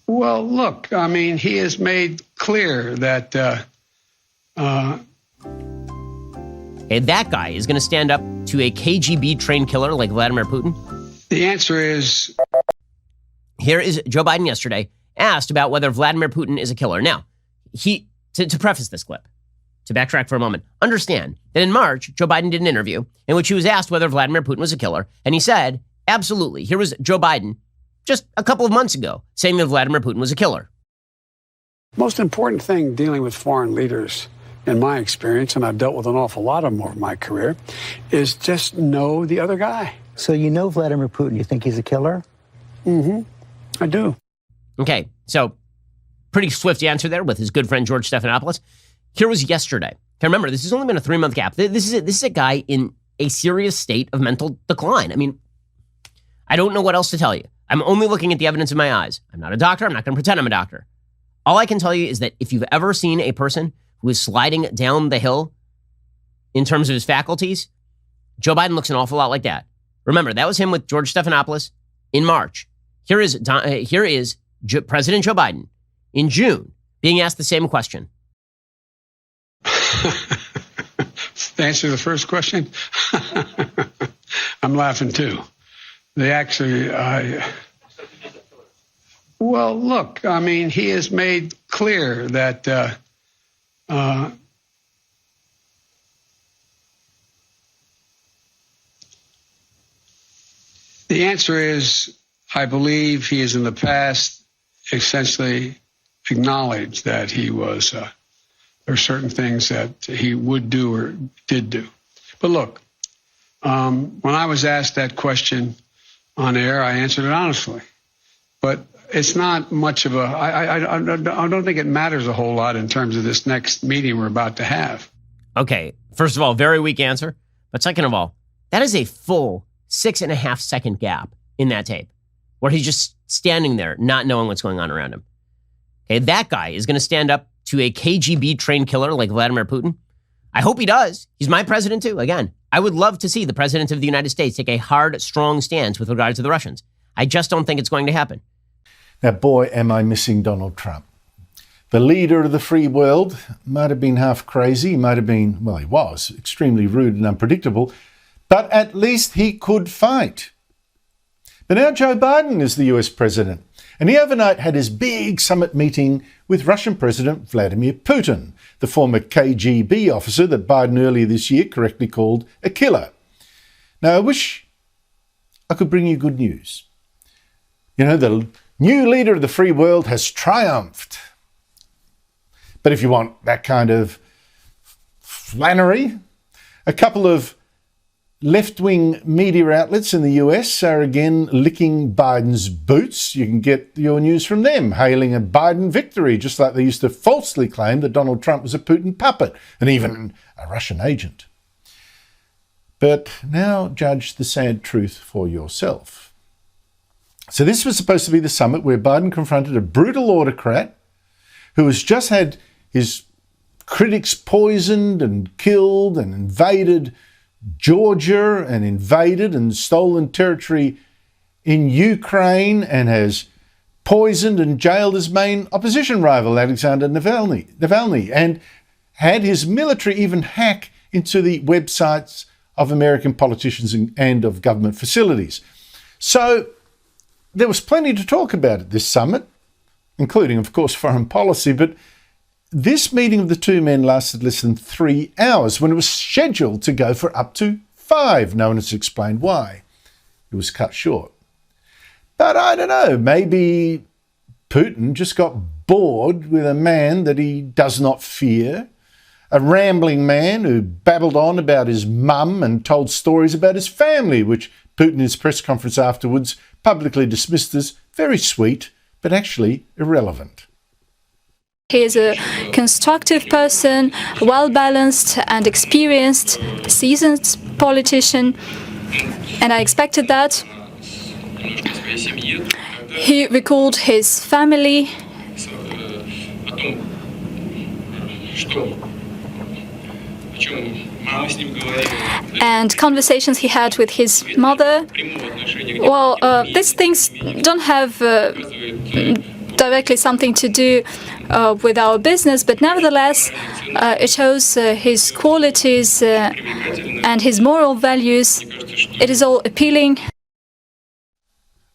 Well, look, I mean, he has made clear that Hey, that guy is going to stand up to a KGB-trained killer like Vladimir Putin? The answer is... Here is Joe Biden yesterday asked about whether Vladimir Putin is a killer. Now, to preface this clip, to backtrack for a moment, understand that in March, Joe Biden did an interview in which he was asked whether Vladimir Putin was a killer, and he said, absolutely. Here was Joe Biden just a couple of months ago saying that Vladimir Putin was a killer. Most important thing dealing with foreign leaders, in my experience, and I've dealt with an awful lot of them over my career, is just know the other guy. So you know Vladimir Putin. You think he's a killer? Mm-hmm. I do. Okay, so pretty swift answer there with his good friend George Stephanopoulos. Here was yesterday. Okay, remember, this has only been a 3-month gap. This is a guy in a serious state of mental decline. I mean, I don't know what else to tell you. I'm only looking at the evidence in my eyes. I'm not a doctor. I'm not going to pretend I'm a doctor. All I can tell you is that if you've ever seen a person who is sliding down the hill in terms of his faculties, Joe Biden looks an awful lot like that. Remember, that was him with George Stephanopoulos in March. Here is President Joe Biden in June being asked the same question. To answer the first question, I'm laughing too. Well, look, I mean, he has made clear that the answer is, I believe he has in the past essentially acknowledged that he was, there are certain things that he would do or did do. But look, when I was asked that question on air, I answered it honestly. But it's not much of I don't think it matters a whole lot in terms of this next meeting we're about to have. Okay, first of all, very weak answer. But second of all, that is a full 6.5 second gap in that tape where he's just standing there, not knowing what's going on around him. Okay, that guy is going to stand up to a KGB-trained killer like Vladimir Putin. I hope he does. He's my president too. Again, I would love to see the president of the United States take a hard, strong stance with regard to the Russians. I just don't think it's going to happen. Now, boy, am I missing Donald Trump. The leader of the free world might have been half crazy, might have been, well, he was extremely rude and unpredictable, but at least he could fight. But now Joe Biden is the US president, and he overnight had his big summit meeting with Russian President Vladimir Putin, the former KGB officer that Biden earlier this year correctly called a killer. Now, I wish I could bring you good news. You know, the new leader of the free world has triumphed. But if you want that kind of flannery, a couple of left-wing media outlets in the US are again licking Biden's boots. You can get your news from them, hailing a Biden victory, just like they used to falsely claim that Donald Trump was a Putin puppet and even a Russian agent. But now judge the sad truth for yourself. So this was supposed to be the summit where Biden confronted a brutal autocrat who has just had his critics poisoned and killed and invaded Georgia and invaded and stolen territory in Ukraine and has poisoned and jailed his main opposition rival, Alexander Navalny, and had his military even hack into the websites of American politicians and of government facilities. So there was plenty to talk about at this summit, including, of course, foreign policy, but this meeting of the two men lasted less than 3 hours when it was scheduled to go for up to 5. No one has explained why. It was cut short. But I don't know, maybe Putin just got bored with a man that he does not fear, a rambling man who babbled on about his mum and told stories about his family, which Putin in his press conference afterwards publicly dismissed as very sweet, but actually irrelevant. He is a constructive person, well-balanced and experienced, seasoned politician, and I expected that. He recalled his family and conversations he had with his mother. Well, these things don't have directly something to do with our business, but nevertheless, it shows his qualities and his moral values. It is all appealing.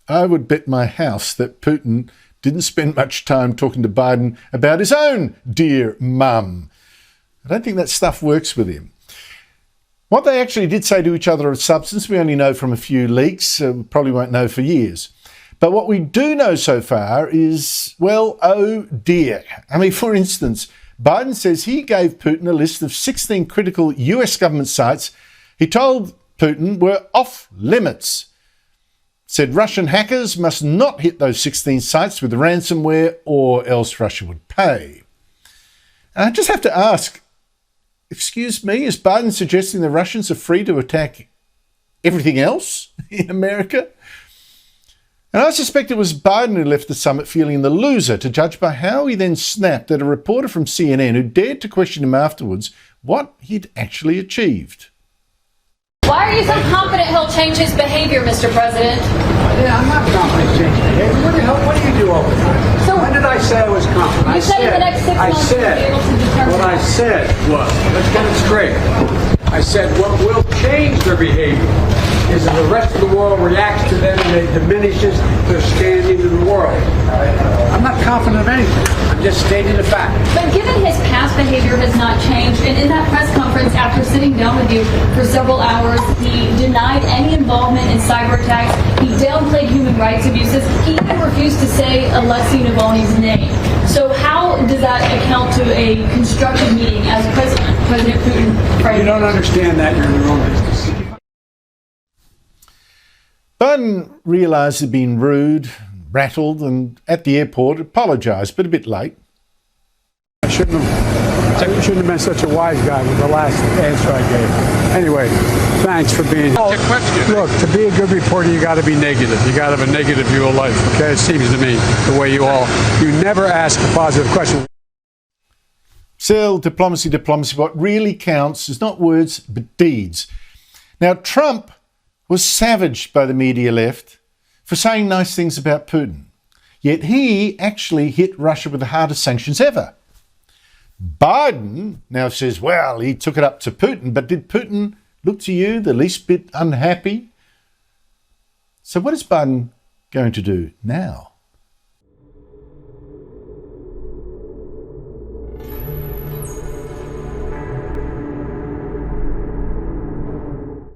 I would bet my house that Putin didn't spend much time talking to Biden about his own dear mum. I don't think that stuff works with him. What they actually did say to each other of substance, we only know from a few leaks. We probably won't know for years. But what we do know so far is, well, oh dear. I mean, for instance, Biden says he gave Putin a list of 16 critical US government sites he told Putin were off limits. Said Russian hackers must not hit those 16 sites with ransomware or else Russia would pay. And I just have to ask, excuse me, is Biden suggesting the Russians are free to attack everything else in America? And I suspect it was Biden who left the summit feeling the loser, to judge by how he then snapped at a reporter from CNN who dared to question him afterwards what he'd actually achieved. Why are you so confident he'll change his behavior, Mr. President? Yeah, I'm not confident he'll change behavior. What do you do all the time? So when did I say I was confident? You said in the next 6 months you'll be able to determine. What I said was, let's get it straight. I said what will change their behavior is that the rest of the world reacts to them and it diminishes their standing in the world. I'm not confident of anything. I'm just stating the fact. But given his past behavior has not changed, and in that press conference after sitting down with you for several hours, he denied any involvement in cyber attacks. He downplayed human rights abuses. He even refused to say Alexei Navalny's name. So how does that account to a constructive meeting as President Putin? You don't understand that. You're in the wrong business. Biden realised he'd been rude, rattled, and at the airport apologised, but a bit late. I shouldn't have been such a wise guy with the last answer I gave. Anyway, thanks for being here. Look, to be a good reporter, you got to be negative. You got to have a negative view of life, okay? It seems to me, the way you never ask a positive question. Still, diplomacy. What really counts is not words, but deeds. Now, Trump was savaged by the media left for saying nice things about Putin. Yet he actually hit Russia with the hardest sanctions ever. Biden now says, well, he took it up to Putin, but did Putin look to you the least bit unhappy? So what is Biden going to do now?